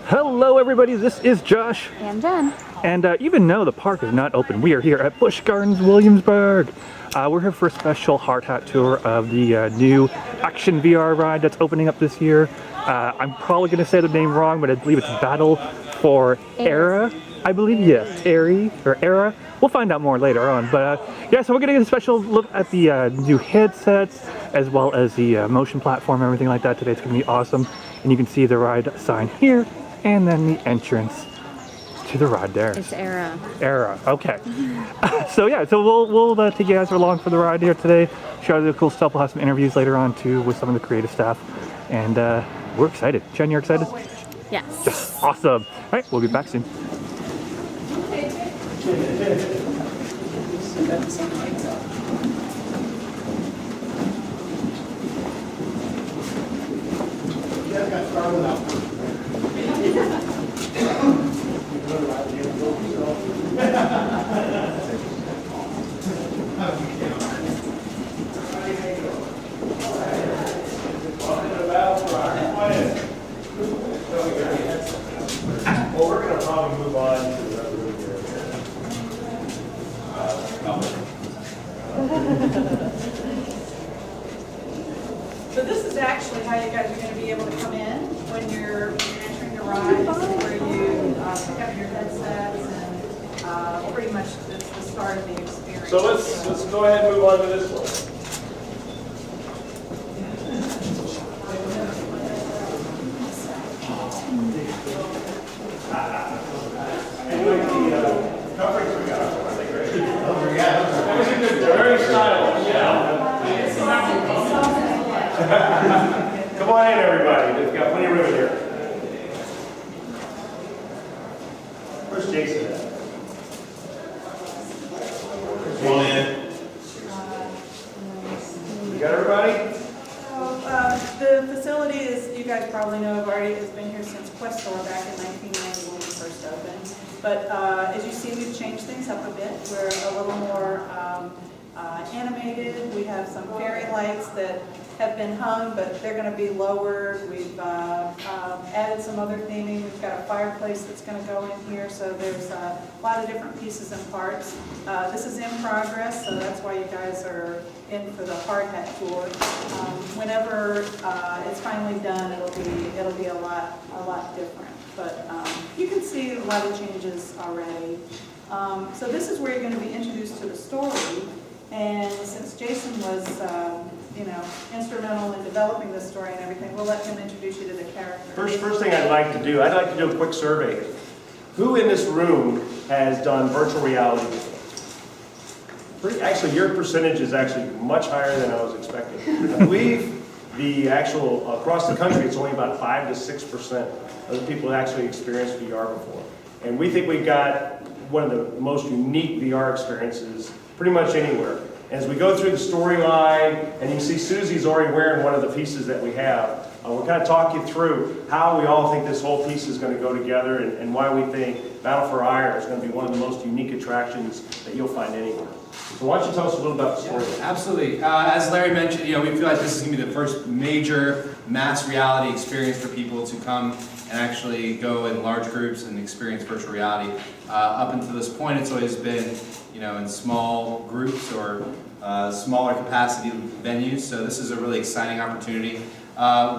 Hello everybody, this is Josh. And Jen. And even though the park is not open, we are here at Busch Gardens Williamsburg. We're here for a special hard hat tour of the new action VR ride that's opening up this year. I'm probably going to say the name wrong, but I believe it's Battle for Eire. I believe, yes, Eire or Eire. We'll find out more later on. But yeah, so we're going to get a special look at the new headsets as well as the motion platform and everything like that today. It's going to be awesome. And you can see the ride sign here and then the entrance to the ride there. It's Eire. Eire, okay. So yeah, so we'll take you guys along for the ride here today. Show you the cool stuff. We'll have some interviews later on too with some of the creative staff. And we're excited. Jen, you're excited? Yes. Yes, awesome. All right, we'll be back soon. Well, we're going to probably move on to the other room here. So this is actually how you guys are going to be able to come in when you're entering the ride. This is where you pick up your headsets and pretty much it's the start of the experience. So let's go ahead and move on to this one. Very stylish, Come on in, everybody. We've got plenty of room here. Where's Jason at? Come on in. You got everybody? The facility is, you guys probably know, has been here since Questor back in 1990 when we first opened. But as you see, we've changed things up a bit. We're a little more animated. We have some fairy lights that have been hung, but they're going to be lowered. We've added some other theming. We've got a fireplace that's going to go in here, so there's a lot of different pieces and parts. This is in progress, so that's why you guys are in for the hard hat tour. Whenever it's finally done, it'll be a lot different. But you can see a lot of changes already. So this is where you're going to be introduced to the story. And since Jason was, instrumental in developing this story and everything, we'll let him introduce you to the character. First thing I'd like to do a quick survey. Who in this room has done virtual reality before? Actually, your percentage is actually much higher than I was expecting. I believe the actual, across the country, it's only about 5 to 6% of the people that actually experienced VR before. And we think we've got one of the most unique VR experiences pretty much anywhere. As we go through the storyline, and you see Susie's already wearing one of the pieces that we have, we'll kind of talk you through how we all think this whole piece is going to go together and why we think Battle for Eire is going to be one of the most unique attractions that you'll find anywhere. So why don't you tell us a little about the story? Yeah, absolutely. As Larry mentioned, we feel like this is going to be the first major mass reality experience for people to come and actually go in large groups and experience virtual reality. Up until this point, it's always been, in small groups or smaller capacity venues. So this is a really exciting opportunity.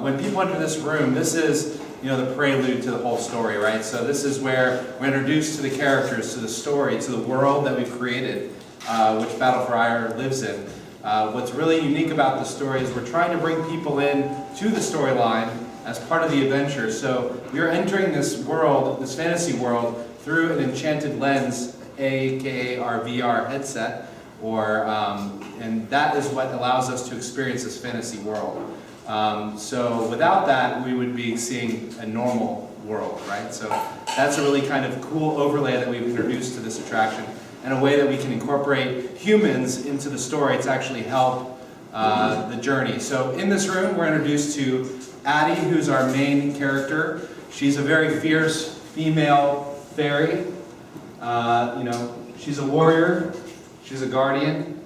When people enter this room, this is, the prelude to the whole story, right? So this is where we're introduced to the characters, to the story, to the world that we've created, which Battle for Eire lives in. What's really unique about the story is we're trying to bring people in to the storyline as part of the adventure. So we are entering this world, this fantasy world, through an enchanted lens, aka our VR headset, and that is what allows us to experience this fantasy world. So without that, we would be seeing a normal world, right? So that's a really kind of cool overlay that we've introduced to this attraction, and a way that we can incorporate humans into the story to actually help the journey. So in this room, we're introduced to Addie, who's our main character. She's a very fierce female fairy. She's a warrior, she's a guardian,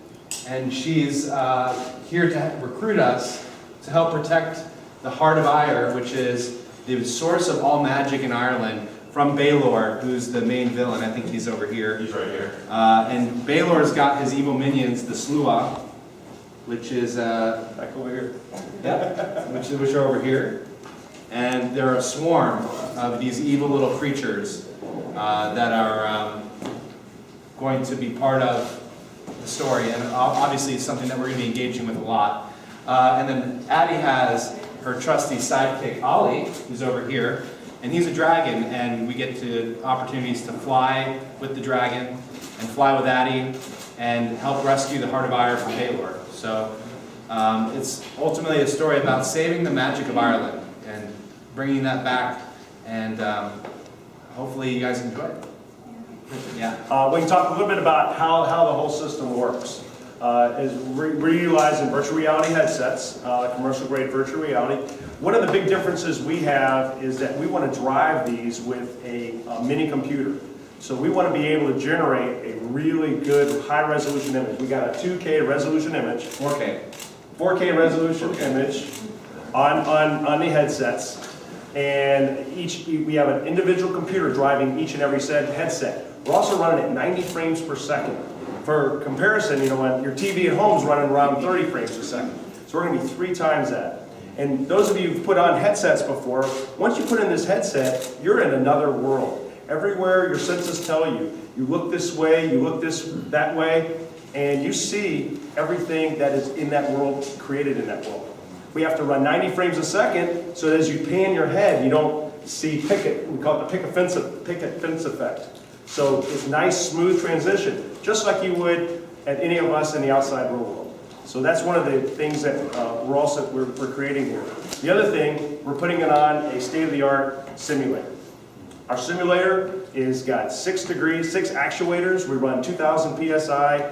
and she's here to recruit us to help protect the heart of Eire, which is the source of all magic in Ireland, from Baelor, who's the main villain. I think he's over here. He's right here. And Baelor's got his evil minions, the Slua, which is Back over here. yeah, which are over here. And they're a swarm of these evil little creatures that are going to be part of the story, and obviously it's something that we're going to be engaging with a lot. And then Addie has her trusty sidekick, Ollie, who's over here, and he's a dragon, and we get to opportunities to fly with the dragon, and fly with Addie, and help rescue the Heart of Eire from Baelor. So it's ultimately a story about saving the magic of Ireland, and bringing that back, and hopefully you guys enjoy it. Yeah. We can talk a little bit about how the whole system works. We're utilizing virtual reality headsets, commercial grade virtual reality. One of the big differences we have is that we want to drive these with a mini computer. So we want to be able to generate a really good high resolution image. We got a 2K resolution image, 4K resolution image on the headsets. And we have an individual computer driving each and every headset. We're also running at 90 frames per second. For comparison, you know, when your TV at home is running around 30 frames per second. So we're going to be 3 times that. And those of you who've put on headsets before, once you put in this headset, you're in another world. Everywhere your senses tell you, you look this way, you look that way, and you see everything that is in that world, created in that world. We have to run 90 frames a second, so that as you pan your head, you don't see picket. We call it the picket fence effect. So it's nice, smooth transition, just like you would at any of us in the outside real world. So that's one of the things that we're creating here. The other thing, we're putting it on a state-of-the-art simulator. Our simulator is got 6 actuators. We run 2,000 psi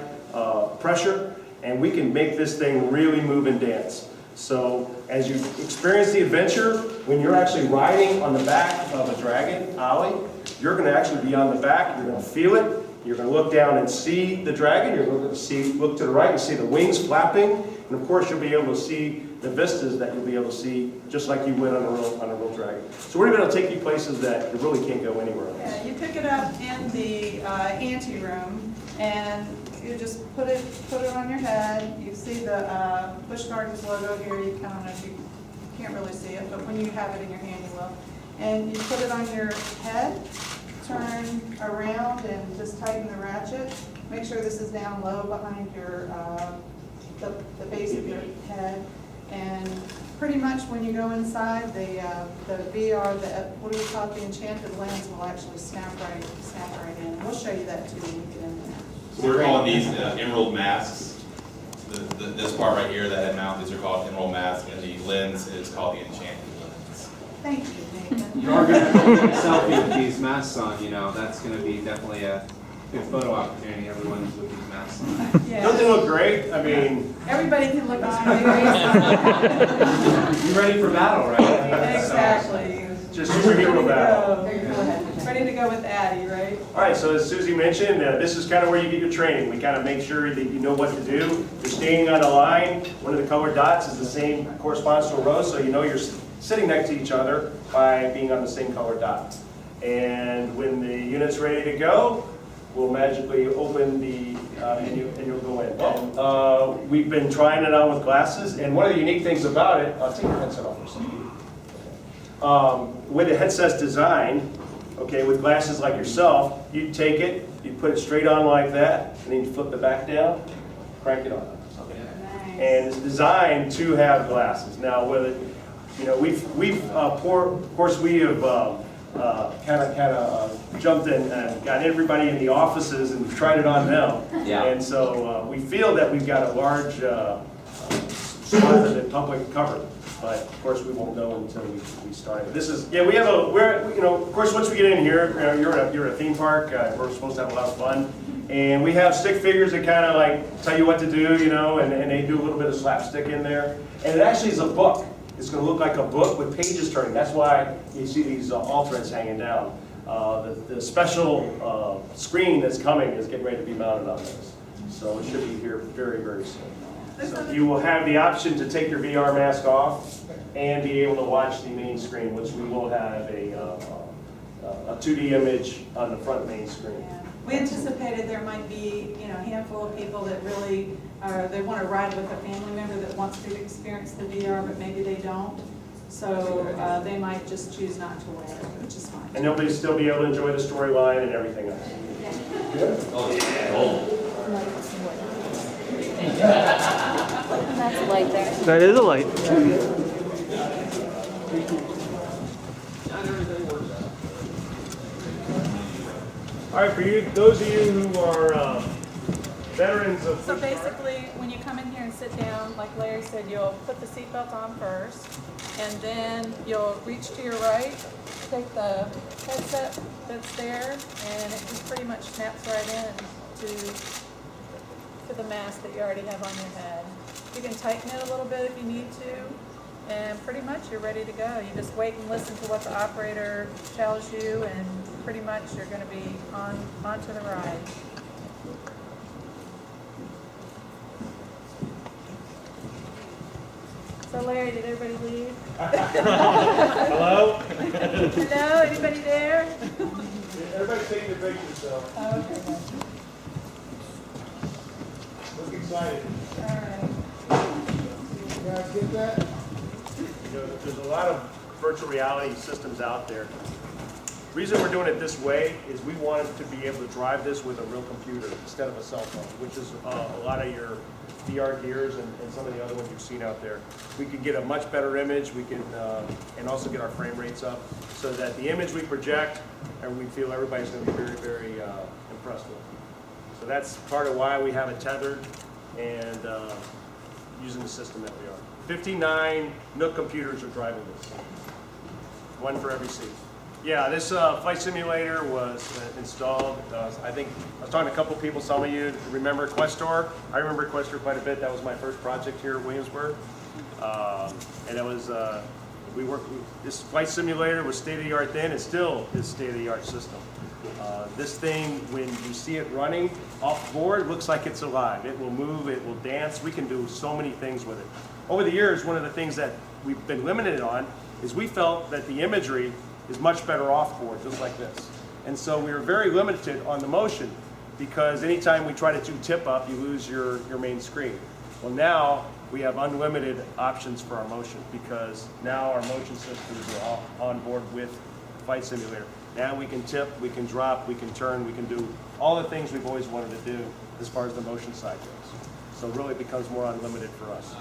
pressure, and we can make this thing really move and dance. So as you experience the adventure, when you're actually riding on the back of a dragon, Ollie, you're going to actually be on the back, you're going to feel it, you're going to look down and see the dragon, you're going to look to the right and see the wings flapping, and of course you'll be able to see the vistas that you'll be able to see just like you would on a real dragon. So we're going to take you places that you really can't go anywhere else. Yeah, you pick it up in the ante room, and you just put it on your head. You see the Busch Gardens logo here. You can't really see it, but when you have it in your hand, you will. And you put it on your head, turn around, and just tighten the ratchet. Make sure this is down low behind your the base of your head. And pretty much when you go inside, the VR, what do we call it, the enchanted lens will actually snap right in. We'll show you that too when we get in there. So we're calling these emerald masks. This part right here, the head mount, these are called emerald masks, and the lens is called the enchanted lens. Thank you, Nathan. You are going to take a selfie with these masks on, you know, that's going to be definitely a good photo opportunity, everyone's with these masks on. Yeah. Don't they look great? I mean, Everybody can look on You ready for battle, right? Exactly. just superhero battle. Ready to go with Addie, right? All right, so as Susie mentioned, this is kind of where you get your training. We kind of make sure that you know what to do. You're standing on a line. One of the colored dots is the same, corresponds to a row, so you know you're sitting next to each other by being on the same colored dot. And when the unit's ready to go, we'll magically open the, and you'll go in. And, we've been trying it on with glasses, and one of the unique things about it, I'll take your headset off for a second. The way the headset's designed, okay, with glasses like yourself, you take it, you put it straight on like that, and then you flip the back down, crank it on. And it's designed to have glasses. Now, whether, you know, of course, we have kind of jumped in and got everybody in the offices and tried it on them. Yeah. And so we feel that we've got a large swath of the public covered. But of course, we won't know until we start. This is, yeah, of course, once we get in here, you're at a theme park. We're supposed to have a lot of fun. And we have stick figures that kind of like tell you what to do, you know, and they do a little bit of slapstick in there. And it actually is a book. It's going to look like a book with pages turning. That's why you see these alternates hanging down. The special screen that's coming is getting ready to be mounted on this. So it should be here very, very soon. So you will have the option to take your VR mask off and be able to watch the main screen, which we will have a 2D image on the front main screen. Yeah. We anticipated there might be, a handful of people that really they want to ride with a family member that wants to experience the VR, but maybe they don't. So they might just choose not to wear it, which is fine. And they'll still be able to enjoy the storyline and everything else. That's a light there. That is a light. All right, for you, those of you who are veterans of So basically, when you come in here and sit down, like Larry said, you'll put the seatbelt on first, and then you'll reach to your right, take the headset that's there, and it just pretty much snaps right in to the mask that you already have on your head. You can tighten it a little bit if you need to, and pretty much you're ready to go. You just wait and listen to what the operator tells you, and pretty much you're going to be onto the ride. So Larry, did everybody leave? Hello? Hello, anybody there? Everybody's taking a picture, so Oh, okay. look excited. All right. You guys get that? There's a lot of virtual reality systems out there. The reason we're doing it this way is we wanted to be able to drive this with a real computer instead of a cell phone, which is a lot of your VR gears and some of the other ones you've seen out there. We can get a much better image. We can and also get our frame rates up so that the image we project and we feel everybody's going to be very, very impressed with. So that's part of why we have it tethered and using the system that we are. 59 Nook computers are driving this. One for every seat. Yeah, this flight simulator was installed. I think I was talking to a couple people. Some of you remember Questor. I remember Questor quite a bit. That was my first project here at Williamsburg, and it was we worked. This flight simulator was state of the art then. It still is state of the art system. This thing, when you see it running off board, looks like it's alive. It will move. It will dance. We can do so many things with it. Over the years, one of the things that we've been limited on is we felt that the imagery is much better off board, just like this. And so we were very limited on the motion because anytime we try to do tip up, you lose your main screen. Well, now we have unlimited options for our motion because now our motion systems are all on board with Flight Simulator. Now we can tip, we can drop, we can turn, we can do all the things we've always wanted to do as far as the motion side goes. So it really becomes more unlimited for us.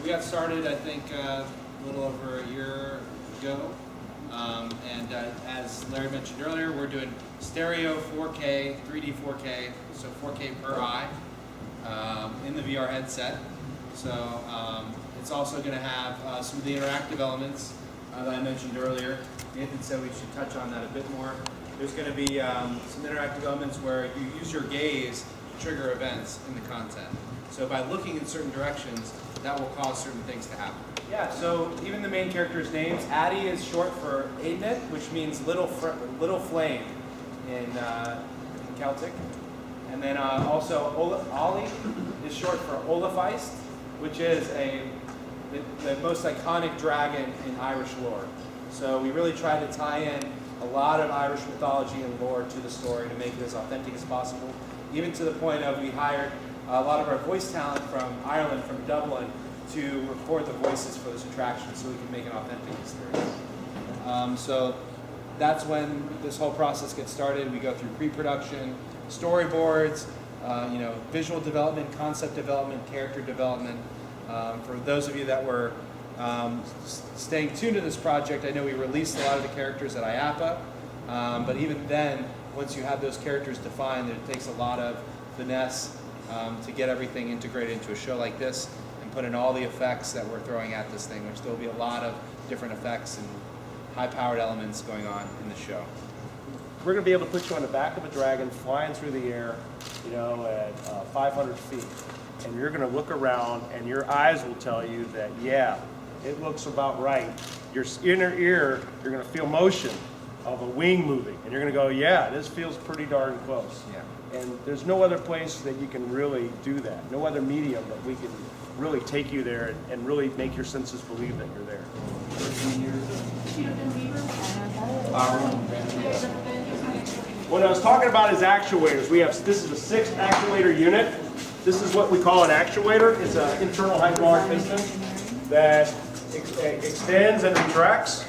We got started, I think, a little over a year ago. And as Larry mentioned earlier, we're doing stereo 4K, 3D 4K, so 4K per eye in the VR headset. So it's also going to have some of the interactive elements that I mentioned earlier. Nathan said we should touch on that a bit more. There's going to be some interactive elements where you use your gaze to trigger events in the content. So by looking in certain directions, that will cause certain things to happen. Yeah, so even the main character's names, Addie is short for Aidnit, which means little flame in Celtic. And then also Ollie is short for Olafeist, which is the most iconic dragon in Irish lore. So we really try to tie in a lot of Irish mythology and lore to the story to make it as authentic as possible, even to the point of we hired a lot of our voice talent from Ireland, from Dublin, to record the voices for this attraction so we can make an authentic experience. So that's when this whole process gets started. We go through pre-production, storyboards, visual development, concept development, character development. For those of you that were staying tuned to this project, I know we released a lot of the characters at IAPA, but even then, once you have those characters defined, it takes a lot of finesse to get everything integrated into a show like this and put in all the effects that we're throwing at this thing, which there will be a lot of different effects and high-powered elements going on in the show. We're going to be able to put you on the back of a dragon flying through the air, at 500 feet. And you're going to look around and your eyes will tell you that, yeah, it looks about right. Your inner ear, you're going to feel motion of a wing moving. And you're gonna go, yeah, this feels pretty darn close. Yeah. And there's no other place that you can really do that. No other medium that we can really take you there and really make your senses believe that you're there. What I was talking about is actuators. This is a 6 actuator unit. This is what we call an actuator. It's an internal hydraulic piston that extends and retracts.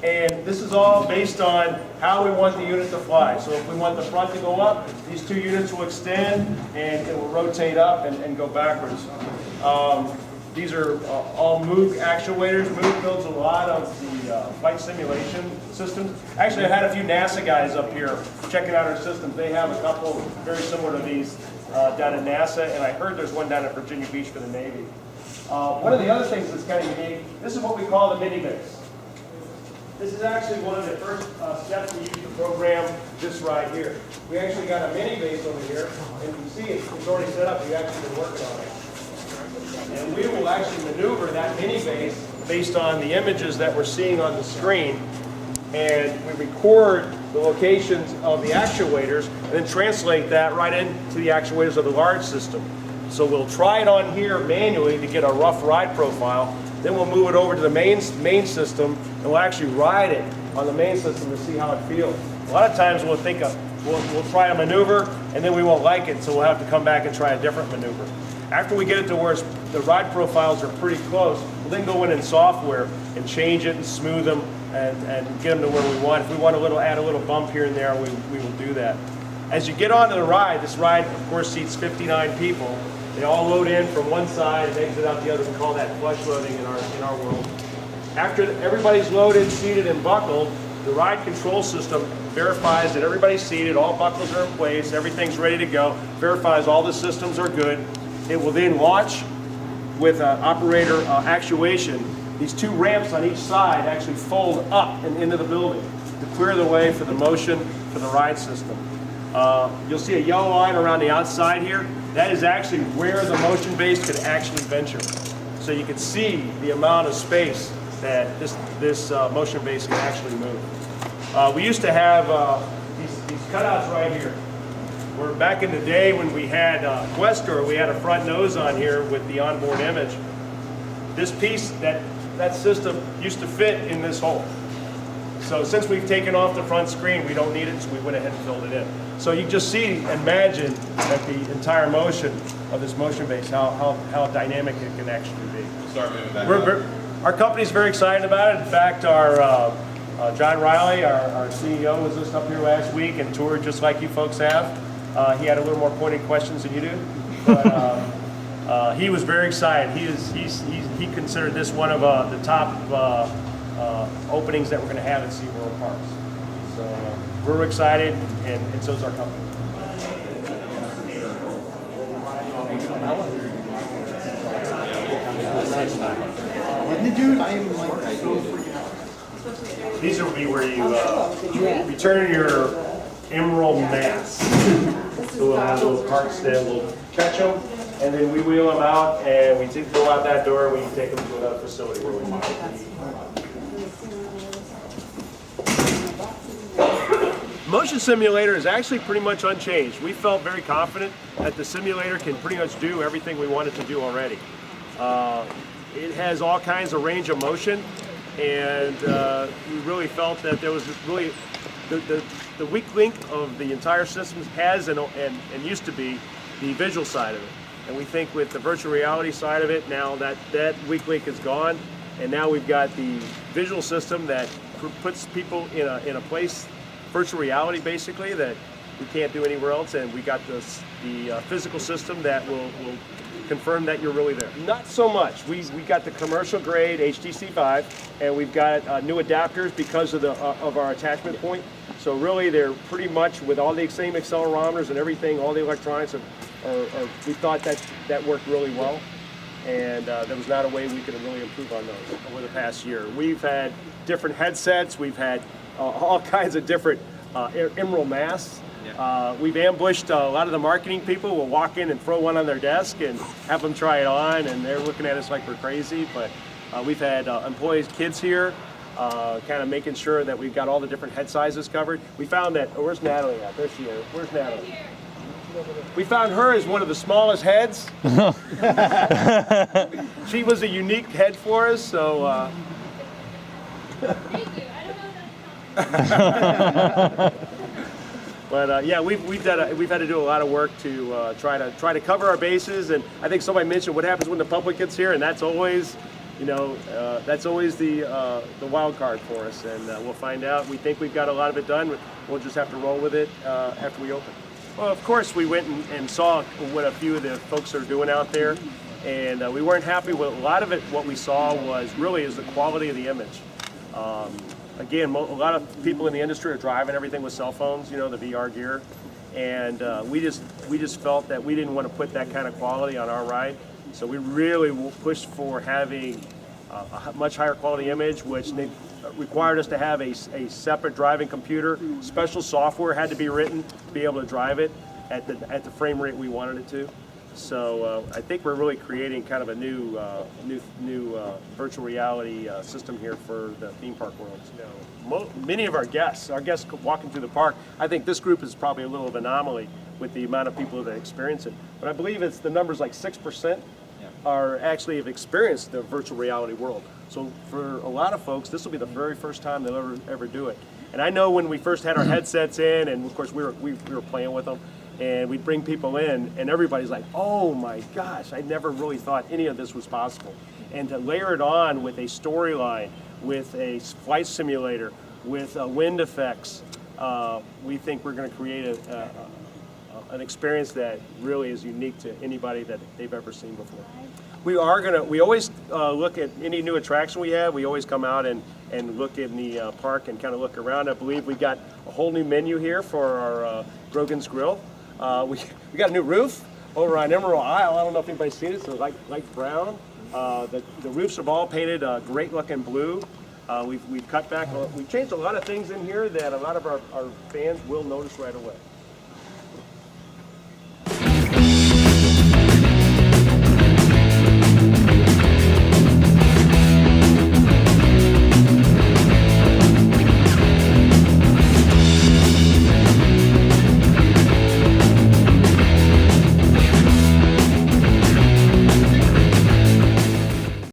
And this is all based on how we want the unit to fly. So if we want the front to go up, these 2 units will extend and it will rotate up and go backwards. These are all Moog actuators. Moog builds a lot of the flight simulation systems. Actually, I had a few NASA guys up here checking out our systems. They have a couple very similar to these down at NASA, and I heard there's one down at Virginia Beach for the Navy. One of the other things that's kind of unique, this is what we call the mini base. This is actually one of the first steps we used to program this ride here. We actually got a mini base over here, and you can see it's already set up. We've actually been working on it. And we will actually maneuver that mini base based on the images that we're seeing on the screen. And we record the locations of the actuators and then translate that right into the actuators of the large system. So we'll try it on here manually to get a rough ride profile. Then we'll move it over to the main system and we'll actually ride it on the main system to see how it feels. A lot of times we'll think we'll try a maneuver and then we won't like it, so we'll have to come back and try a different maneuver. After we get it to where the ride profiles are pretty close, we'll then go in software and change it and smooth them and get them to where we want. If we want to add a little bump here and there, we will do that. As you get onto the ride, this ride of course seats 59 people. They all load in from one side and exit out the other. We call that flush loading in our world. After everybody's loaded, seated, and buckled, the ride control system verifies that everybody's seated, all buckles are in place, everything's ready to go, verifies all the systems are good. It will then launch with operator actuation. These 2 ramps on each side actually fold up and into the building to clear the way for the motion for the ride system. You'll see a yellow line around the outside here. That is actually where the motion base could actually venture. So you can see the amount of space that this motion base can actually move. We used to have these cutouts right here. Where back in the day when we had Questor, we had a front nose on here with the onboard image. This piece, that system used to fit in this hole. So since we've taken off the front screen, we don't need it, so we went ahead and filled it in. So you just imagine that the entire motion of this motion base, how dynamic it can actually be. Start moving back up. Our company's very excited about it. In fact, our John Riley, our CEO, was just up here last week and toured just like you folks have. He had a little more pointed questions than you do, but he was very excited. He considered this one of the top openings that we're going to have at SeaWorld Parks. So we're excited, and so is our company. These will be where you return your emerald mass. So we'll have those carts that we'll catch them, and then we wheel them out, and we go out that door, and we take them to another facility where we mine them. Motion simulator is actually pretty much unchanged. We felt very confident that the simulator can pretty much do everything we want it to do already. It has all kinds of range of motion, and we really felt that there was really the weak link of the entire system has and used to be the visual side of it. And we think with the virtual reality side of it, now that weak link is gone, and now we've got the visual system that puts people in a place, virtual reality basically, that we can't do anywhere else, and we got the physical system that will confirm that you're really there. Not so much. We got the commercial grade HTC5, and we've got new adapters because of our attachment point. So really, they're pretty much with all the same accelerometers and everything. All the electronics we thought that worked really well, and there was not a way we could really improve on those over the past year. We've had different headsets. We've had all kinds of different emerald masks. We've ambushed a lot of the marketing people. We'll walk in and throw one on their desk and have them try it on, and they're looking at us like we're crazy. But we've had employees, kids here. kind of making sure that we've got all the different head sizes covered. We found that, oh, where's Natalie at? There she is. Where's Natalie? We found her as one of the smallest heads. She was a unique head for us, so. Thank you. I don't know if that's But yeah, we've had to do a lot of work to try to cover our bases, and I think somebody mentioned what happens when the public gets here, and that's always, you know, that's always the wild card for us, and we'll find out. We think we've got a lot of it done. We'll just have to roll with it after we open. Well, of course, we went and saw what a few of the folks are doing out there, and we weren't happy with a lot of it. What we saw was really the quality of the image. Again, a lot of people in the industry are driving everything with cell phones, you know, the VR gear, and we just felt that we didn't want to put that kind of quality on our ride, so we really pushed for having a much higher quality image, which they required us to have a separate driving computer. Special software had to be written to be able to drive it at the frame rate we wanted it to. So I think we're really creating kind of a new virtual reality system here for the theme park world. You know, many of our guests walking through the park, I think this group is probably a little of an anomaly with the amount of people that experience it. But I believe it's the numbers like 6% are actually have experienced the virtual reality world. So for a lot of folks, this will be the very first time they'll ever do it. And I know when we first had our headsets in, and of course we were playing with them, and we'd bring people in, and everybody's like, oh my gosh, I never really thought any of this was possible. And to layer it on with a storyline, with a flight simulator, with wind effects, we think we're going to create an experience that really is unique to anybody that they've ever seen before. We always look at any new attraction we have. We always come out and look in the park and kind of look around. I believe we got a whole new menu here for our Grogan's Grill. We got a new roof over on Emerald Isle. I don't know if anybody's seen it. It's light brown. The roofs are all painted great looking blue. We've cut back. We've changed a lot of things in here that a lot of our fans will notice right away.